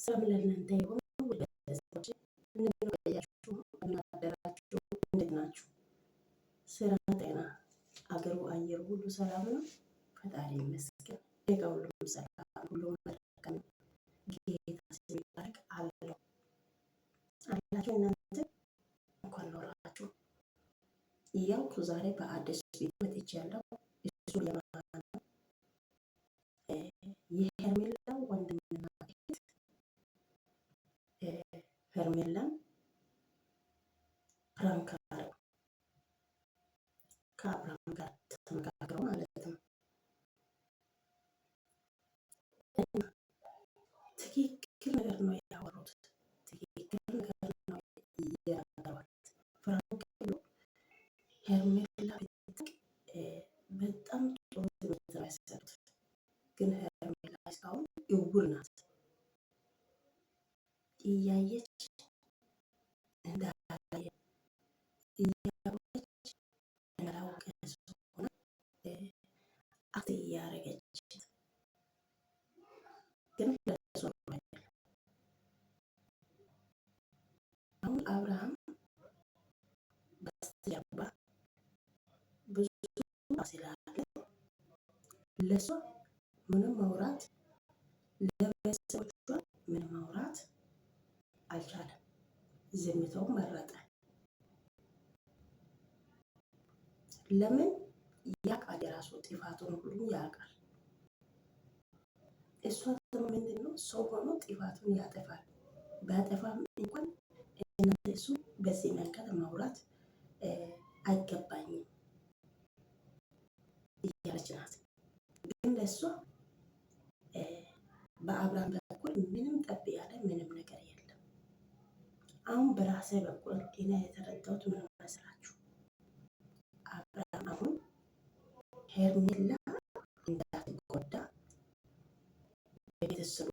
ሰላም ለእናንተ ይሁን ውድ ቤተሰቦቼ፣ እንደምን ቆያችሁ? እንደምን አደራችሁ? እንዴት ናችሁ? ስራ፣ ጤና፣ አገሩ አየሩ ሁሉ ሰላም ነው? ፈጣሪ ይመስገን። እኔ ጋር ሁሉም ሰላም፣ ሁሉም መልካም ነው። ጌታ ስም ይባረክ። አለው አላችሁ እናንተ እንኳን ኖራችሁ እያልኩ ዛሬ በአዲስ ቪዲዮ መጥቻለሁ። እሱ የማን ነው? የሄርሜላ ወንድምና እህት ሄርሜላን ፕራንክ አደረጉ። ከአብርሃም ጋር ተመካክረው ማለት ነው። ትክክል ነገር ነው ያወሩት። ትክክል ነገር ነው እያቀረቡት። ፕራንክ ብሎ ሄርሜላ በጣም ጥሩ ትምህርት ነው የሰጡት። ግን ሄርሜላ እስካሁን እውር ናት። እያየች እንዳላየ እያወቀች እንዳላወቀ ሆና አክት እያደረገች ግን ለሷ አይደለም። አሁን አብርሃም በስተጀርባ ብዙ ስላለ ለሷ ምንም ማውራት ለቤተሰቦቿ ምንም ማውራት አልቻለም። ዝምታው መረጠ። ለምን? ያውቃል፣ የራሱ ጥፋቱን ሁሉ ያውቃል። እሷ ደግሞ ምንድን ነው ሰው ሆኖ ጥፋቱን ያጠፋል። ባጠፋም እንኳን እናንተ እሱ በዚህ መንገድ ማውራት አይገባኝም እያለች ናት። ግን ለእሷ በአብርሃም በኩል ምንም ጠብ ያለ ምንም ነገር የለም። አሁን በራሴ በኩል እኔ የተረዳሁት ምን መስላችሁ? አብርሃም አሁን ሄርሜላ እንዳትጎዳ በቤተሰቡ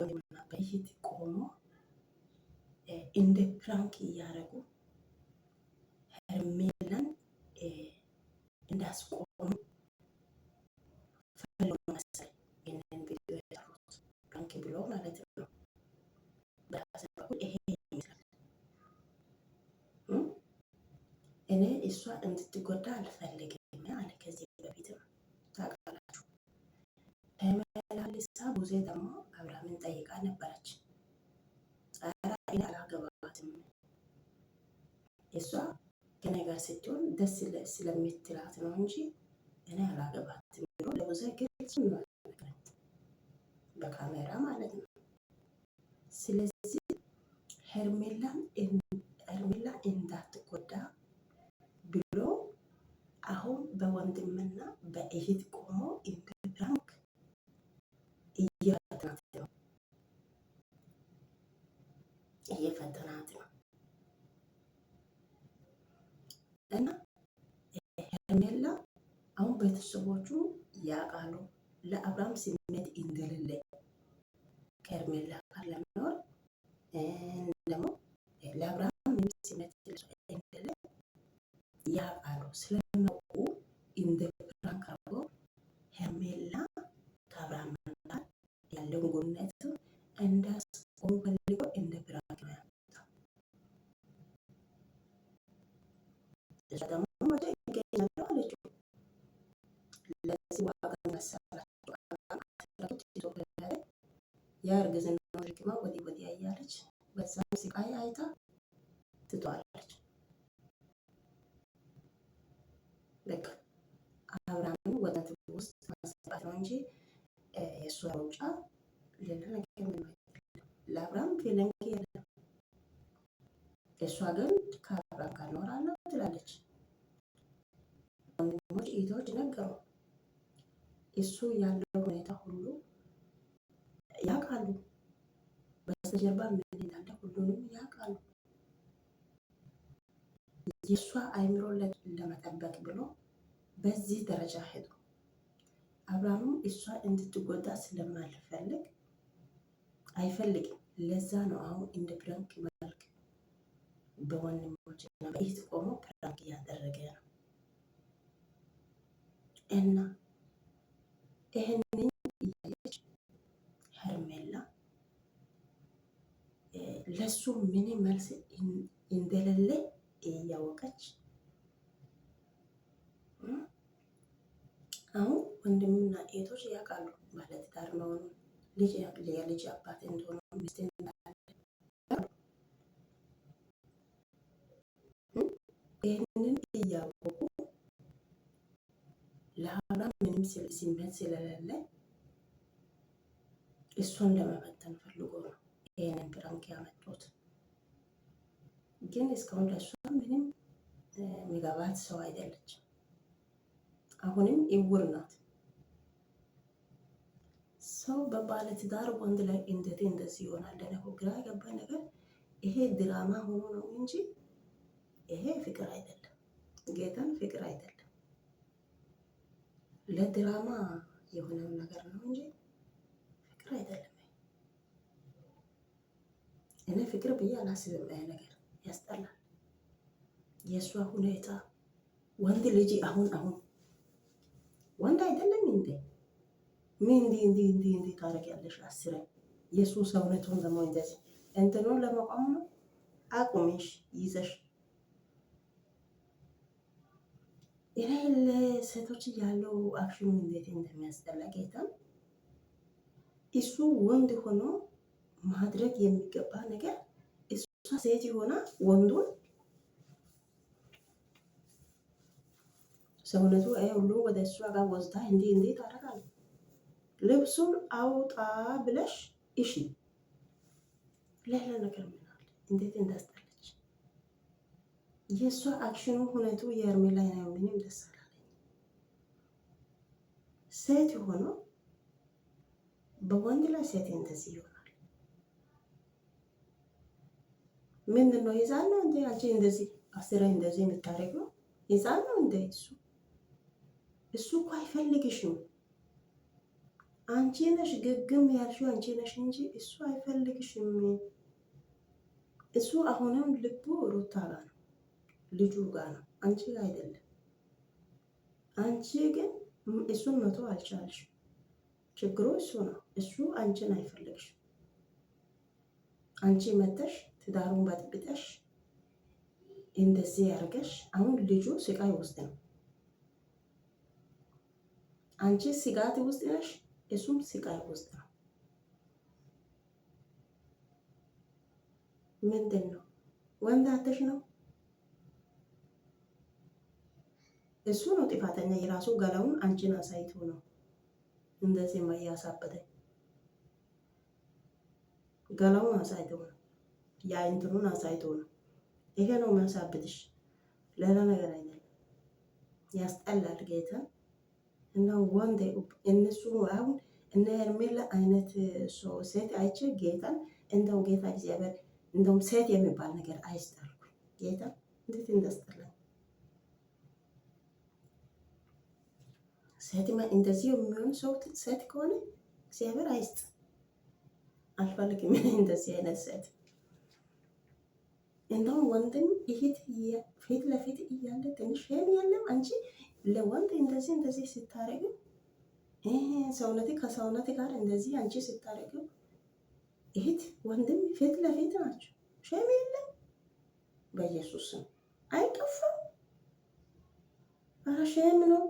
እና በእህት ቆሞ እንደ ፕራንክ እያደረጉ ሄርሜላን እንዳስቆሙ ፈልጎ መሰለኝ ይህንን ቪዲዮ የሰሩት ፕራንክ ብሎ ማለት ነው። በራሴ በኩል ይሄ ይመስላል። እኔ እሷ እንድትጎዳ አልፈልግም አለ ከዚህ በፊት ነው ታውቃላችሁ። ተመላልሳ ቡዜ ደግሞ አብርሃምን ጠይቃ ነበረች። ኧረ እኔ አላገባባትም እሷ ከኔ ጋር ስትሆን ደስ ስለምትላት ነው እንጂ እኔ አላገባትም ብሎ ለቡዜ ግልጽ ነው በካሜራ ማለት ነው። ስለዚህ ሄርሜላ እንዳትጎዳ ብሎ አሁን በወንድምና በእህት ቆሞ እንደ ፕራንክ እየፈተናት ነው እና ሄርሜላ አሁን ቤተሰቦቹ ያውቃሉ ለአብርሃም ስሜት እንደሌለ ከሄርሜላ ጋር ለመኖር ደግሞ ለአብርሃም ምንም ስሜት እንደሌለ ያውቃሉ። ስለሚያውቁ እንደ ፕራንክ አድርጎ ሄርሜላ ከአብርሃም ጋር ያለውን ግንኙነት እንዳስቆም ፈልጎ እንደ ፕራንክ ነው ያመጣው። እሷ ደግሞ መቼ ይገኛሉ አለችው። ለዚህ ዋጋ መሰላቸው የእርግዝና ርግማ ወዲህ ወዲያ እያለች በዛም ስቃይ አይታ ትቷለች። በቃ አብርሃምን ወደ ትዳር ውስጥ ማስገባት ነው እንጂ የእሷ ሩጫ ሌላ ነገር ምንም አይደለም። ለአብርሃም ፊሊንግ የለም። እሷ ግን ከአብርሃም ጋር እኖራለሁ ትላለች። ወንድሞች እህቶች ነገሩ እሱ ያለው ሁኔታ ሁሉ ያውቃሉ። በስተጀርባ ምን እንዳለ ሁሉንም ያውቃሉ። የእሷ አይምሮ ለመጠበቅ ብሎ በዚህ ደረጃ ሄዱ። አብርሃምም እሷ እንድትጎዳ ስለማልፈልግ አይፈልግም። ለዛ ነው አሁን እንደ ፕራንክ መልክ በወንድሞች እና በእህት ቆሞ ፕራንክ እያደረገ ነው እና ይህንን እያየች ሄርሜላ ለሱ ምንም መልስ እንደሌለ እያወቀች አሁን ወንድምና እህቶች ያውቃሉ ባለትዳር መሆኑ የልጅ አባት እንደሆነ ሚስት ይህንን እያወቁ ለአብርሃም ምንም ስሜት ስለሌለ እሷን ለመፈተን ፈልጎ ነው ይህንን ፕራንክ ያመጡት። ግን እስካሁን ለእሷ ምንም የሚገባት ሰው አይደለችም። አሁንም እውር ናት። ሰው በባለትዳር ወንድ ላይ እንዴት እንደዚህ ይሆናል? ለነገ ግራ የገባ ነገር ይሄ ድራማ ሆኖ ነው እንጂ ይሄ ፍቅር አይደለም። ጌታን ፍቅር አይደለም። ለድራማ የሆነው ነገር ነው እንጂ ፍቅር አይደለም። እኔ ፍቅር ብዬ አላስብም። ይሄ ነገር ያስጠላል። የእሷ ሁኔታ ወንድ ልጅ አሁን ወንድ አይደለም እንዴ? ምን እንዲህ ታደርጊያለሽ? አስረ የእሱ ሰውነቱን ደግሞ እንደዚህ እንትኑን ለመቋም ነው። አቁሜሽ ይዘሽ እኔ ለሴቶች ያለው አክሽኑ እንዴት እንደሚያስጠላ ጌታ። እሱ ወንድ ሆኖ ማድረግ የሚገባ ነገር እሷ ሴት ሆና ወንዱን ሰውነቱ ሁሉ ወደ እሷ ጋር ወስዳ እንዲህ ታደርጋለች። ልብሱን አውጣ ብለሽ እሺ፣ ሌላ ነገር ምን አለ? እንዴት እንዳስጠላች የእሷ አክሽኑ ሁኔቱ የሄርሜላ ነው። ምንም ደስ አላለኝ። ሴት ሆኖ በወንድ ላይ ሴት እንደዚህ ይሆናል። ምንድን ነው? ይዛል ነው እንዴ? አንቺ እንደዚህ አስራ እንደዚህ የምታደርገው ይዛል ነው እንዴ? እሱ እኮ አይፈልግሽም። አንቺ ነሽ ግግም ያልሽው አንቺ ነሽ እንጂ እሱ አይፈልግሽም። እሱ አሁንም ልቡ ሩታ ጋር ነው፣ ልጁ ጋር ነው፣ አንቺ ጋር አይደለም። አንቺ ግን እሱን መቶ አልቻልሽም። ችግሩ እሱ ነው። እሱ አንቺን አይፈልግሽም። አንቺ መተሽ ትዳሩን በጥብጠሽ እንደዚህ ያርገሽ። አሁን ልጁ ስቃይ ውስጥ ነው። አንቺ ስጋት ውስጥ ነሽ፣ እሱም ስቃይ ውስጥ ነው። ምንድን ነው? ወንድ አተሽ ነው? እሱ ነው ጥፋተኛ። የራሱ ገላውን አንቺን አሳይቶ ነው እንደዚህ ማያሳበደ። ገላውን አሳይቶ ነው፣ ያ እንትኑን አሳይቶ ነው። ይሄ ነው የሚያሳብድሽ፣ ሌላ ነገር አይደለም። ያስጠላል ጌታ እና ወንድ እነሱ አሁን እነ ሄርሜላ አይነት ሴት አይቼ ጌታን እንደው ጌታ እግዚአብሔር እንደውም ሴት የሚባል ነገር አይስጠልኩኝ። ጌታ እንዴት እንዳስጠላኝ። ሴት እንደዚህ የሚሆን ሰው ሴት ከሆነ እግዚአብሔር አይስጥ። አልፈልግም እንደዚህ አይነት ሴት። እንደውም ወንድም እህት ፊት ለፊት እያለ ትንሽ ሄም የለም አንቺ ለወንድ እንደዚህ ስታረግ ሰውነቴ ከሰውነቴ ጋር እንደዚህ አንቺ ስታረግ እህት ወንድም ፊት ለፊት ናቸው። ሸም የለም። በኢየሱስ ስም አይጠፋም። ኧረ ሸም ነው።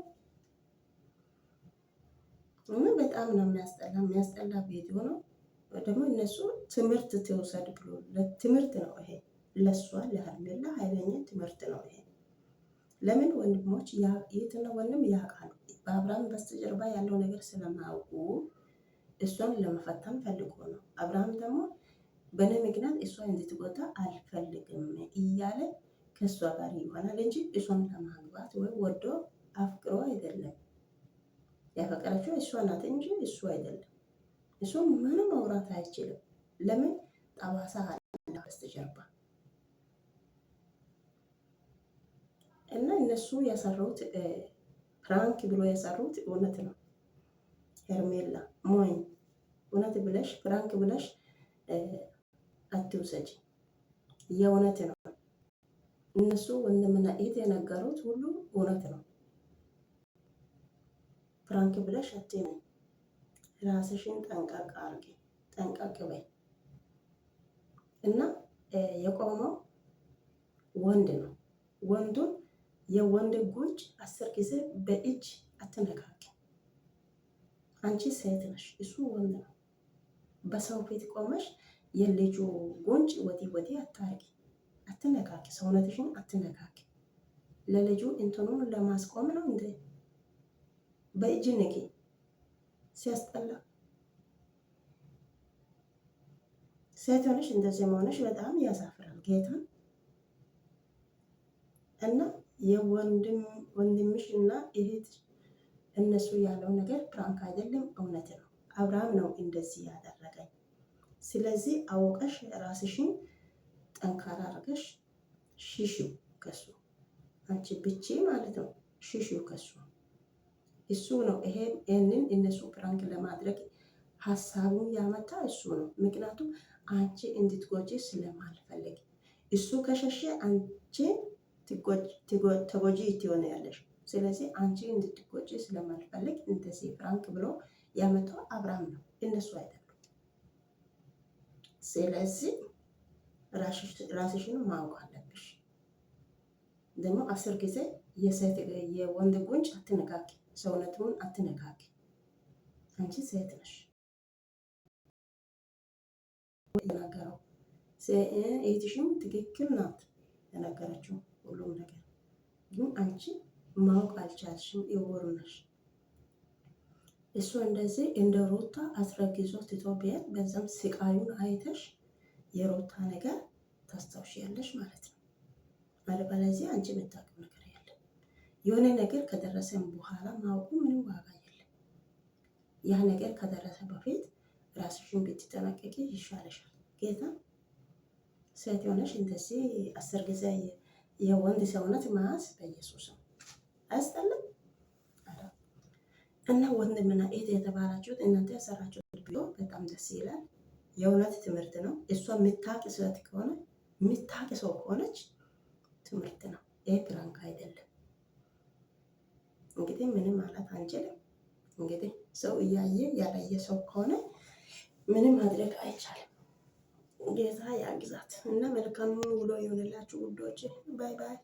በጣም ነው የሚያስጠላ ቪዲዮ ነው። ደግሞ እነሱ ትምህርት ትውሰድ ብሎ ትምህርት ነው ይሄ። ለሷ ለሄርሜላ ኃይለኛ ትምህርት ነው ይሄ። ለምን ወንድሞች የትና ወንድም ያውቃሉ። በአብርሃም በስተጀርባ ያለው ነገር ስለማያውቁ እሷን ለመፈተን ፈልጎ ነው። አብርሃም ደግሞ በእኔ ምክንያት እሷ እንድትጎዳ አልፈልግም እያለ ከእሷ ጋር ይሆናል እንጂ እሷን ለማግባት ወይ ወዶ አፍቅሮ አይደለም። ያፈቀረችው እሷ ናት እንጂ እሱ አይደለም። እሱ ምንም ማውራት አይችልም። ለምን? ጠባሳ አለ በስተጀርባ እና እነሱ የሰሩት ፕራንክ ብሎ የሰሩት እውነት ነው። ሄርሜላ ሞኝ እውነት ብለሽ ፕራንክ ብለሽ አትውሰጂ። የእውነት ነው። እነሱ ወንድምና እህት የነገሩት ሁሉ እውነት ነው። ፕራንክ ብለሽ አትመኝ። ራስሽን ጠንቀቅ አርጊ፣ ጠንቀቅ በይ። እና የቆመው ወንድ ነው። ወንዱን የወንድ ጉንጭ 10 ጊዜ በእጅ አትነካኪ። አንቺ ሴት ነሽ፣ እሱ ወንድ ነው። በሰው ፊት ቆመሽ የልጁ ጉንጭ ወዲህ ወዲህ አታርጊ፣ አትነካኪ፣ ሰውነትሽን አትነካኪ። ለልጁ እንትኑን ለማስቆም ነው እንዴ? በእጅ ንኪ። ሲያስጠላ። ሴት ሆነሽ እንደዚህ መሆንሽ በጣም ያሳፍራል ጌታን። እና የወንድምሽ እና እህት እነሱ ያለው ነገር ፕራንክ አይደለም፣ እውነት ነው። አብርሃም ነው እንደዚህ ያደረገኝ። ስለዚህ አውቀሽ ራስሽን ጠንካራ አድርገሽ ሽሽው ከሱ። አንቺ ብቻ ማለት ነው ሽሽው ከሱ። እሱ ነው ይሄንን እነሱ ፕራንክ ለማድረግ ሀሳቡን ያመጣ እሱ ነው። ምክንያቱም አንቺ እንድትጎጂ ስለማልፈልግ እሱ ከሸሸ አንቺ ተጎጂ ትሆኛለሽ። ስለዚህ አንቺ እንድትጎጂ ስለማልፈልግ እንደዚህ ፕራንክ ብሎ ያመጣው አብርሃም ነው፣ እነሱ አይደሉም። ስለዚህ ራስሽን ማወቅ አለብሽ። ደግሞ 10 ጊዜ የወንድ ጉንጭ አትነካኪ፣ ሰውነቱን አትነካኪ። አንቺ ሴት ነሽ። የናገረው እህትሽም ትክክል ናት የነገረችው ሁሉም ነገር፣ ግን አንቺ ማወቅ አልቻልሽም። እውር ነሽ። እሱ እንደዚህ እንደ ሩታ አስረግዞ ትቶ ቢሄድ በዛም ስቃዩን አይተሽ የሩታ ነገር ታስታውሻለሽ ማለት ነው። አለበለዚያ አንቺ የምታውቂው ነገር የለም። የሆነ ነገር ከደረሰን በኋላ ማወቁ ምንም ዋጋ የለም። ያ ነገር ከደረሰ በፊት ራስሽን ብትጠነቀቂ ይሻለሻል። ጌታ ሴት የሆነሽ እንደዚህ 10 ጊዜ የወንድ ሰውነት መያዝ በኢየሱስ ነው አያስጠላም? እና ወንድምና እህት የተባላችሁት እናንተ ያሰራችሁት ቪዲዮ በጣም ደስ ይላል። የእውነት ትምህርት ነው። እሷ የምታውቅ ሴት ከሆነ የምታውቅ ሰው ከሆነች ትምህርት ነው። ይሄ ፕራንክ አይደለም። እንግዲህ ምንም ማለት አንችልም። እንግዲህ ሰው እያየ ያላየ ሰው ከሆነ ምንም ማድረግ አይቻልም። ጌታ ያግዛት እና መልካም ውሎ ይሆንላችሁ ውዶች። ባይ ባይ።